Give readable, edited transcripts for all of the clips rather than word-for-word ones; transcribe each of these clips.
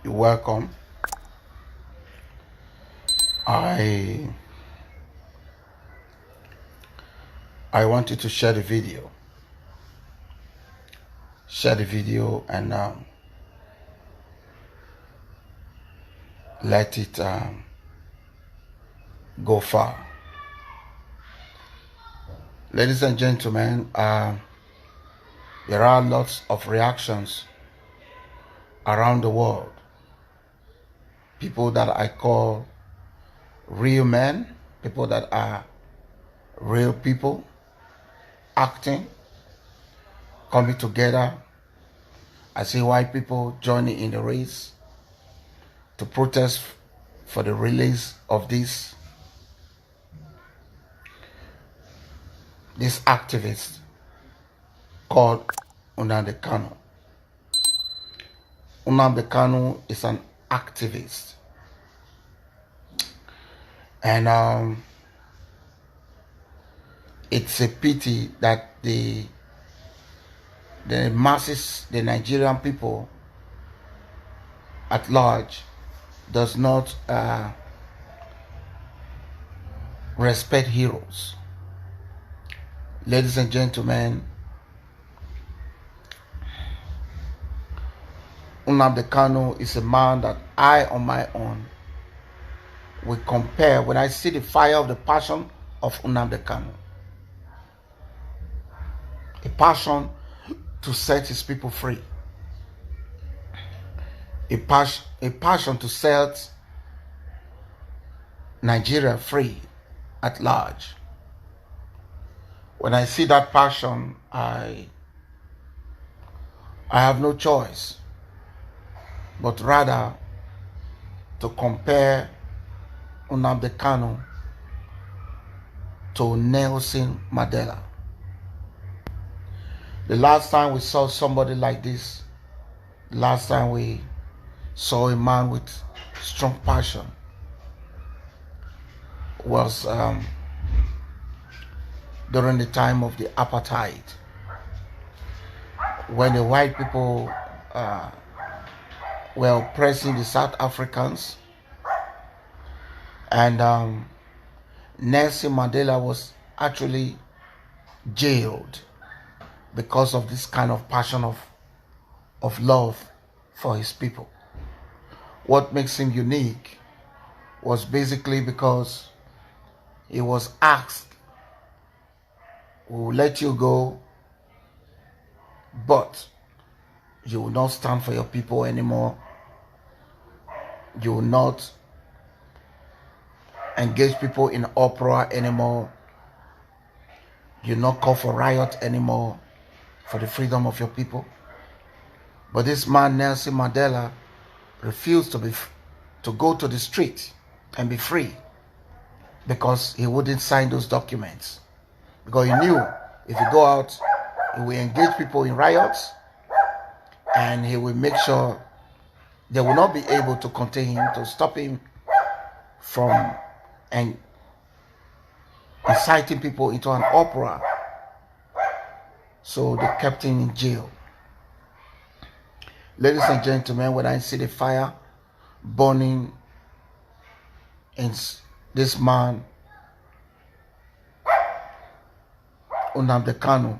You're welcome. I I want you to share the video. Share the video and let it go far. Ladies and gentlemen, there are lots of reactions around the world. People that I call real men, people that are real people, acting, coming together. I see white people joining in the race to protest for the release of this activist called Nnamdi Kanu. Nnamdi Kanu is an activist, and it's a pity that the masses, the Nigerian people at large, does not respect heroes. Ladies and gentlemen, Nnamdi Kanu is a man that I, on my own, will compare when I see the fire of the passion of Nnamdi Kanu. A passion to set his people free. A passion to set Nigeria free at large. When I see that passion, I have no choice but rather to compare Nnamdi Kanu to Nelson Mandela. The last time we saw somebody like this, the last time we saw a man with strong passion, was during the time of the apartheid, when the white people were oppressing the South Africans, and Nelson Mandela was actually jailed because of this kind of passion of love for his people. What makes him unique was basically because he was asked, "We'll let you go, but you will not stand for your people anymore. You will not engage people in uproar anymore. You will not call for riot anymore for the freedom of your people." But this man, Nelson Mandela, refused to go to the street and be free, because he wouldn't sign those documents. Because he knew if he go out, he will engage people in riots, and he will make sure they will not be able to contain him, to stop him from inciting people into an uproar. So they kept him in jail. Ladies and gentlemen, when I see the fire burning in this man, Nnamdi Kanu,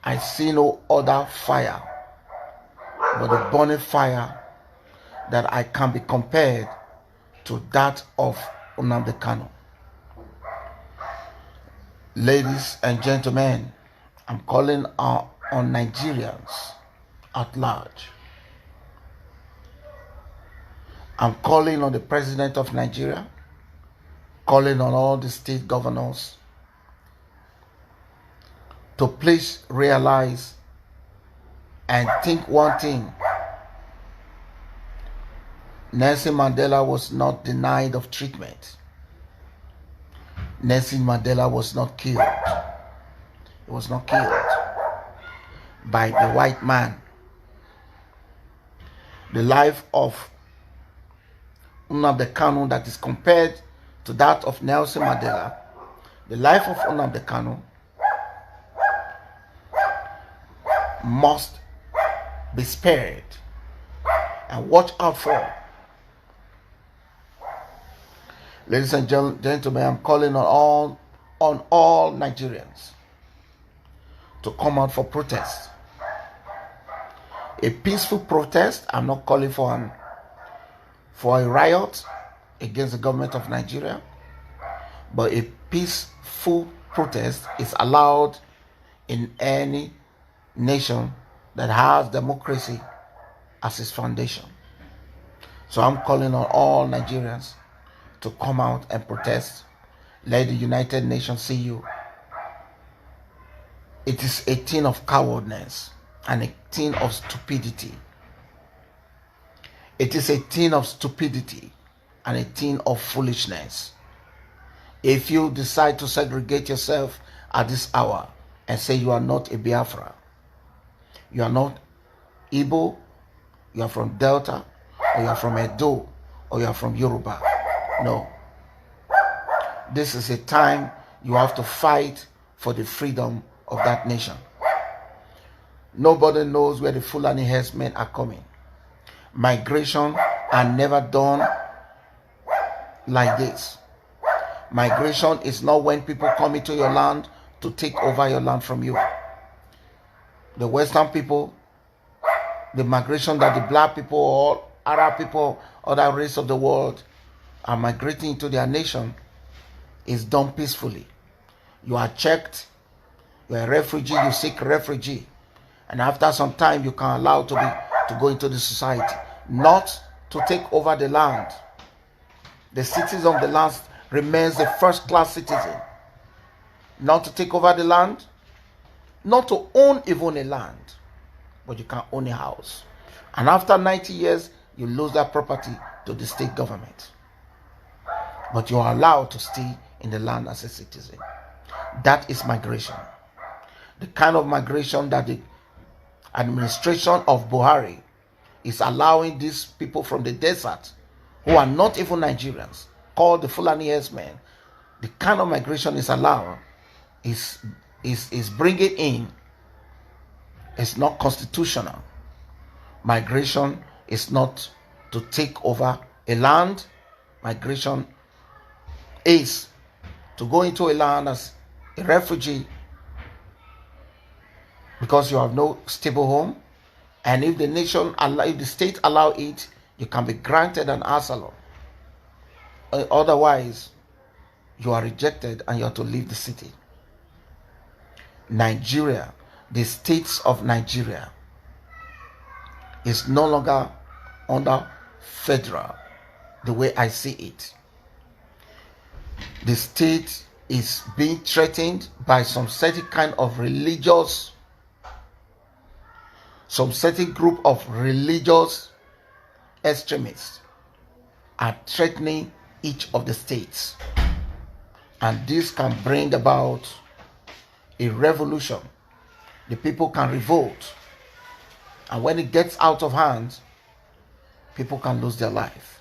I see no other fire but the burning fire that I can be compared to that of Nnamdi Kanu. Ladies and gentlemen, I'm calling on Nigerians at large. I'm calling on the President of Nigeria, calling on all the state governors to please realize and think one thing. Nelson Mandela was not denied of treatment. Nelson Mandela was not killed. He was not killed by the white man. The life of Nnamdi Kanu that is compared to that of Nelson Mandela, the life of Nnamdi Kanu must be spared and watch out for. Ladies and gentlemen, I'm calling on all Nigerians to come out for protest. A peaceful protest. I'm not calling for a riot against the government of Nigeria, but a peaceful protest is allowed in any nation that has democracy as its foundation. So I'm calling on all Nigerians to come out and protest. Let the United Nations see you. It is a thing of cowardness and a thing of stupidity. It is a thing of stupidity and a thing of foolishness. If you decide to segregate yourself at this hour and say you are not a Biafra, you are not Igbo, you are from Delta, or you are from Edo, or you are from Yoruba. No. This is a time you have to fight for the freedom of that nation. Nobody knows where the Fulani herdsmen are coming. Migration are never done like this. Migration is not when people come into your land to take over your land from you. The Western people, the migration that the black people or Arab people, other race of the world are migrating into their nation is done peacefully. You are checked, you are a refugee, you seek refugee, and after some time you can allow to go into the society, not to take over the land. The citizens of the land remains the first class citizen, not to take over the land, not to own even a land, but you can own a house. And after 90 years, you lose that property to the state government. But you are allowed to stay in the land as a citizen. That is migration. The kind of migration that the administration of Buhari is allowing these people from the desert, who are not even Nigerians, called the Fulani herdsmen, the kind of migration is allowed, is bringing in, it's not constitutional. Migration is not to take over a land. Migration is to go into a land as a refugee because you have no stable home, and if the state allow it, you can be granted an asylum. Otherwise, you are rejected and you have to leave the city. Nigeria, the states of Nigeria, is no longer under federal the way I see it. The state is being threatened by some certain kind of religious, some certain group of religious extremists are threatening each of the states, and this can bring about a revolution. The people can revolt, and when it gets out of hand, people can lose their life.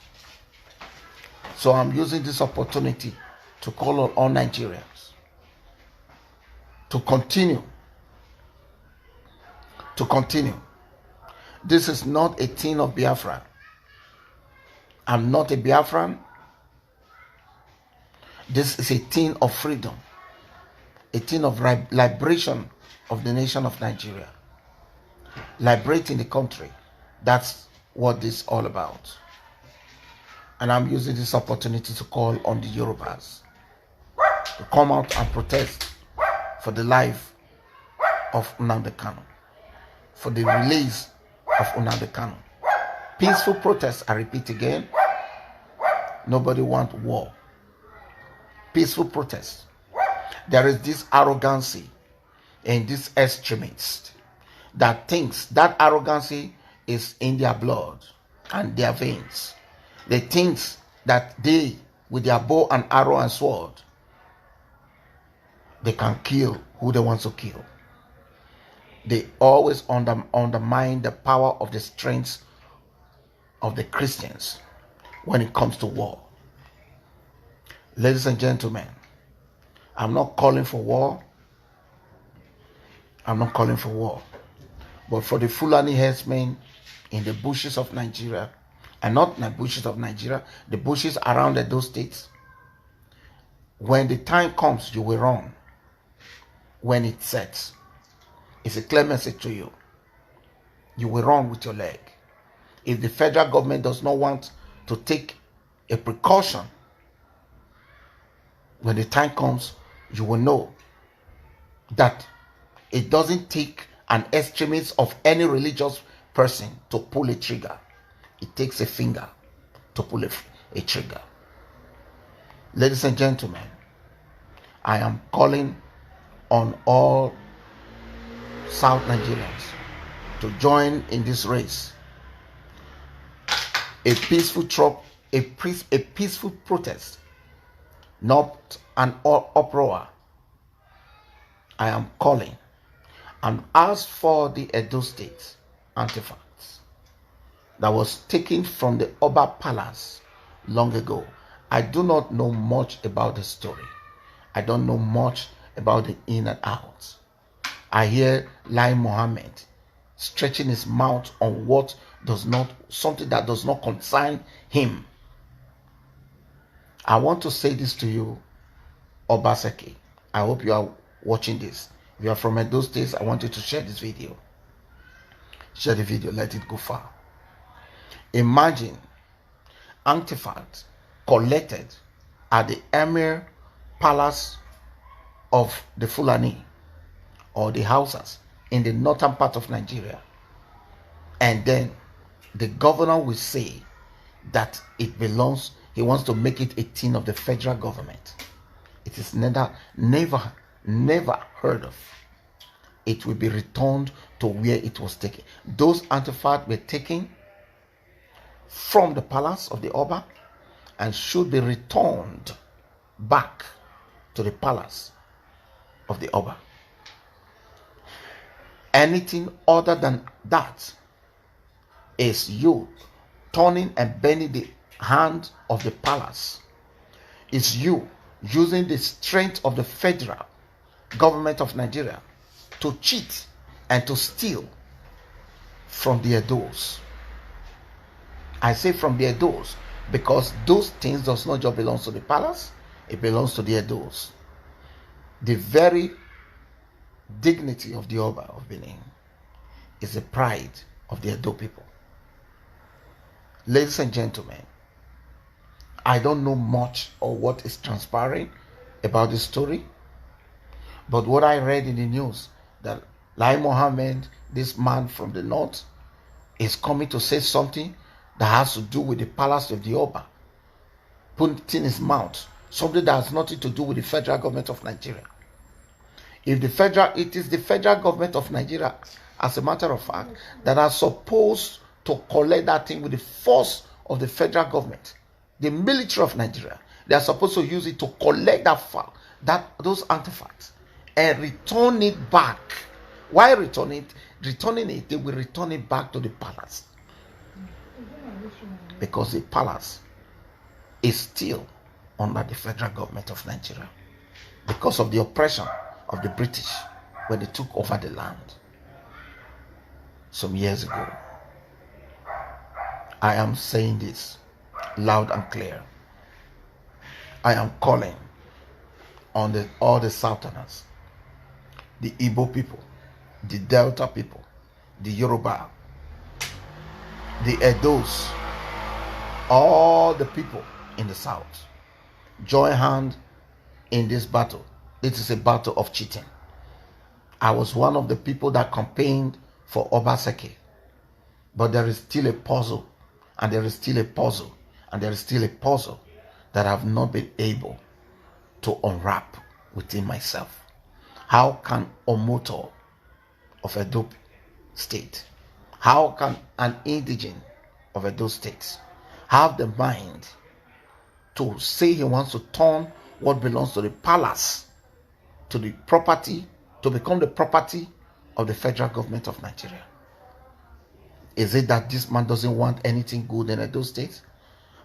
So I'm using this opportunity to call on all Nigerians to continue. This is not a thing of Biafra. I'm not a Biafran. This is a thing of freedom, a thing of liberation of the nation of Nigeria, liberating the country. That's what this is all about. And I'm using this opportunity to call on the Yorubas to come out and protest for the life of Nnamdi Kanu, for the release of Nnamdi Kanu. Peaceful protests, I repeat again. Nobody wants war. Peaceful protests. There is this arrogancy and this extremist that thinks that arrogancy is in their blood and their veins. They think that they, with their bow and arrow and sword, they can kill who they want to kill. They always undermine the power of the strength of the Christians when it comes to war. Ladies and gentlemen, I'm not calling for war. I'm not calling for war. But for the Fulani herdsmen in the bushes of Nigeria, and not the bushes of Nigeria, the bushes around those states. When the time comes, you will run when it sets. It's a clear message to you. You will run with your leg. If the federal government does not want to take a precaution, when the time comes, you will know that it doesn't take an extremist of any religious person to pull a trigger. It takes a finger to pull a trigger. Ladies and gentlemen, I am calling on all South Nigerians to join in this race. A peaceful protest, not an uproar. I am calling. And as for the Edo State artifacts that was taken from the Oba Palace long ago, I do not know much about the story. I don't know much about the in and out. I hear Lai Mohammed stretching his mouth on something that does not concern him. I want to say this to you, Obaseki. I hope you are watching this. If you are from Edo States, I want you to share this video. Share the video, let it go far. Imagine artifacts collected at the Emir Palace of the Fulani or the Hausas in the northern part of Nigeria, and then the governor will say that it belongs, he wants to make it a thing of the federal government. It is never heard of. It will be returned to where it was taken. Those artifacts were taken from the palace of the Oba and should be returned back to the palace of the Oba. Anything other than that is you turning and bending the hand of the palace. It's you using the strength of the federal government of Nigeria to cheat and to steal from their doors. I say from their doors because those things does not just belong to the palace, it belongs to their doors. The very dignity of the Oba of Benin is the pride of the Edo people. Ladies and gentlemen, I don't know much of what is transpiring about this story, but what I read in the news that Lai Mohammed, this man from the north, is coming to say something that has to do with the palace of the Oba, putting his mouth, something that has nothing to do with the federal government of Nigeria. It is the federal government of Nigeria, as a matter of fact, that are supposed to collect that thing with the force of the federal government, the military of Nigeria. They are supposed to use it to collect those artifacts and return it back. Why returning it? They will return it back to the palace, because the palace is still under the federal government of Nigeria because of the oppression of the British when they took over the land some years ago. I am saying this loud and clear. I am calling on all the Southerners, the Igbo people, the Delta people, the Yoruba, the Edos, all the people in the South. Join hand in this battle. It is a battle of cheating. I was one of the people that campaigned for Obaseki, but there is still a puzzle, and there is still a puzzle, and there is still a puzzle that I have not been able to unwrap within myself. How can Omoto of Edo State, how can an indigene of Edo State have the mind to say he wants to turn what belongs to the palace to the property, to become the property of the federal government of Nigeria? Is it that this man doesn't want anything good in Edo State?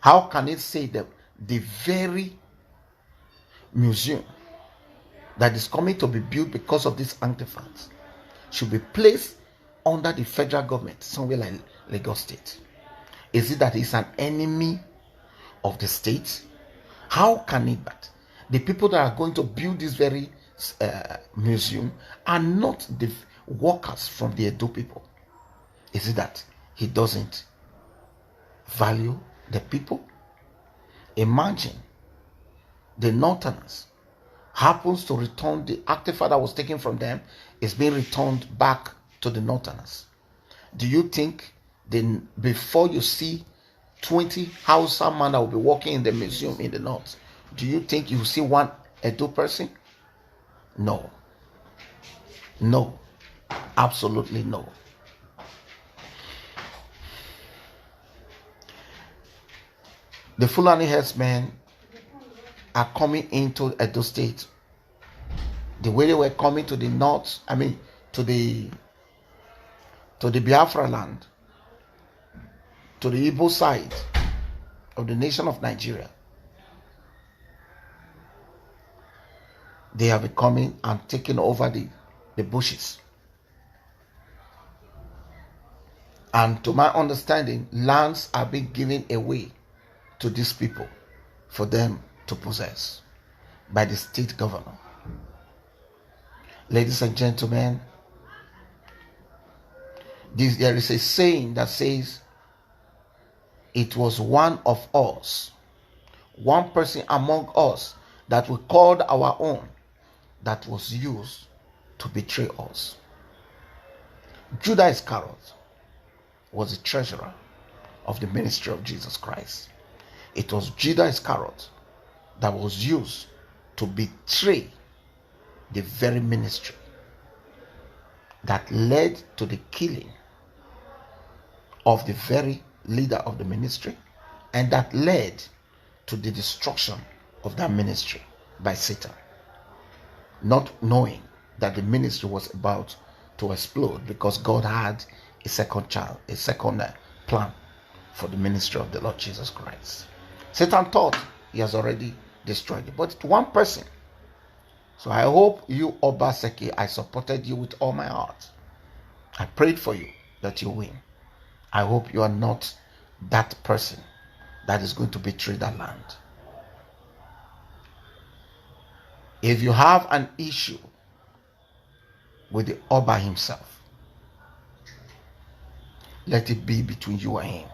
How can it say that the very museum that is coming to be built because of these artifacts should be placed under the federal government, somewhere like Lagos State? Is it that he's an enemy of the state? How can it be? The people that are going to build this very museum are not the workers from the Edo people. Is it that he doesn't value the people? Imagine the Northerners happens to return the artifact that was taken from them is being returned back to the Northerners. Do you think then before you see 20 Hausa man that will be working in the museum in the north, do you think you will see one Edo person? No. No. Absolutely no. The Fulani herdsmen are coming into Edo State the way they were coming to the north, to the Biafra land, to the Igbo side of the nation of Nigeria. They have been coming and taking over the bushes. And to my understanding, lands are being given away to these people for them to possess by the state governor. Ladies and gentlemen, there is a saying that says, it was one of us, one person among us that we called our own, that was used to betray us. Judas Iscariot was the treasurer of the ministry of Jesus Christ. It was Judas Iscariot that was used to betray the very ministry that led to the killing of the very leader of the ministry, and that led to the destruction of that ministry by Satan, not knowing that the ministry was about to explode, because God had a second plan for the ministry of the Lord Jesus Christ. Satan thought he has already destroyed it, but it's one person. So I hope you, Obaseki, I supported you with all my heart. I prayed for you that you win. I hope you are not that person that is going to betray that land. If you have an issue with the Oba himself, let it be between you and him.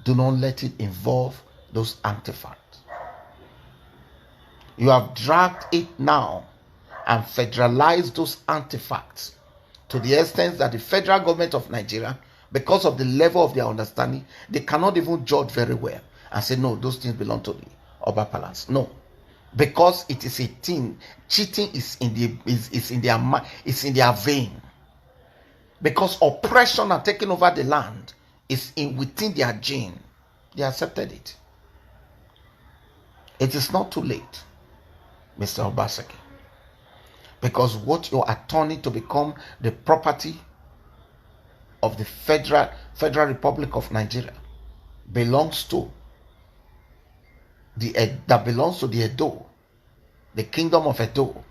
Do not let it involve those artifacts. You have dragged it now and federalized those artifacts to the extent that the federal government of Nigeria, because of the level of their understanding, they cannot even judge very well and say, no, those things belong to the Oba Palace. No, because it is a thing. Cheating is in their vein. Because oppression and taking over the land is within their gene. They accepted it. It is not too late, Mr. Obaseki, because what you are turning to become the property of the Federal Republic of Nigeria belongs to the Edo, the kingdom of Edo.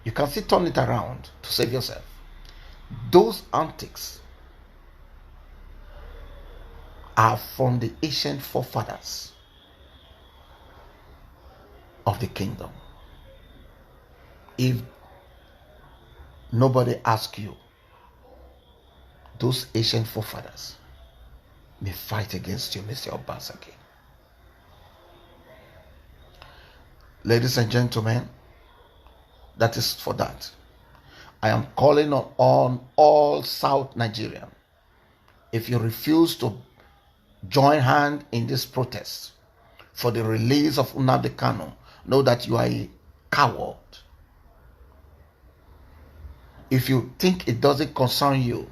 You can still turn it around to save yourself. Those antiques are from the ancient forefathers of the kingdom. If nobody asks you, those ancient forefathers may fight against you, Mr. Obaseki. Ladies and gentlemen, that is for that. I am calling on all South Nigerians. If you refuse to join hand in this protest for the release of Nnamdi Kanu, know that you are a coward. If you think it doesn't concern you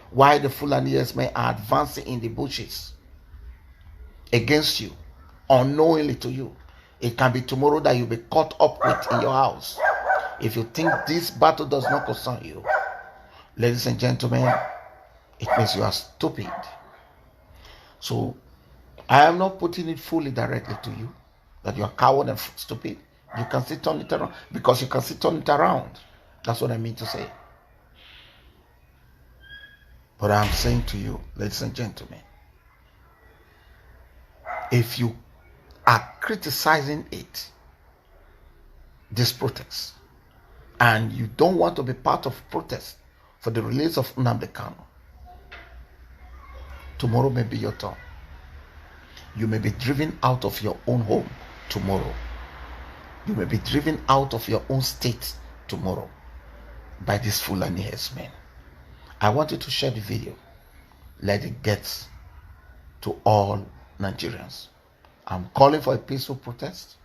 why the Fulani men are advancing in the bushes against you, unknowingly to you, it can be tomorrow that you'll be caught up with in your house. If you think this battle does not concern you, ladies and gentlemen, it means you are stupid. So I am not putting it fully directly to you that you are coward and stupid. You can still turn it around, because you can still turn it around. That's what I mean to say. But I'm saying to you, ladies and gentlemen, if you are criticizing this protest, and you don't want to be part of protest for the release of Nnamdi Kanu, tomorrow may be your turn. You may be driven out of your own home tomorrow. You may be driven out of your own state tomorrow by these Fulani herdsmen. I want you to share the video. Let it get to all Nigerians. I'm calling for a peaceful protest.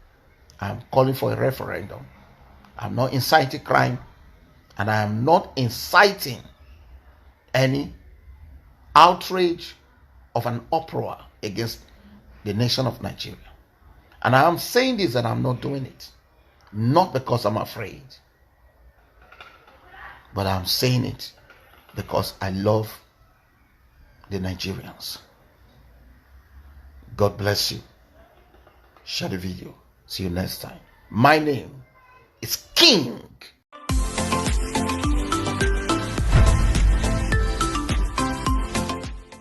I'm calling for a referendum. I'm not inciting crime, and I am not inciting any outrage of an uproar against the nation of Nigeria. And I am saying this and I'm not doing it, not because I'm afraid, but I'm saying it because I love the Nigerians. God bless you. Share the video. See you next time. My name is King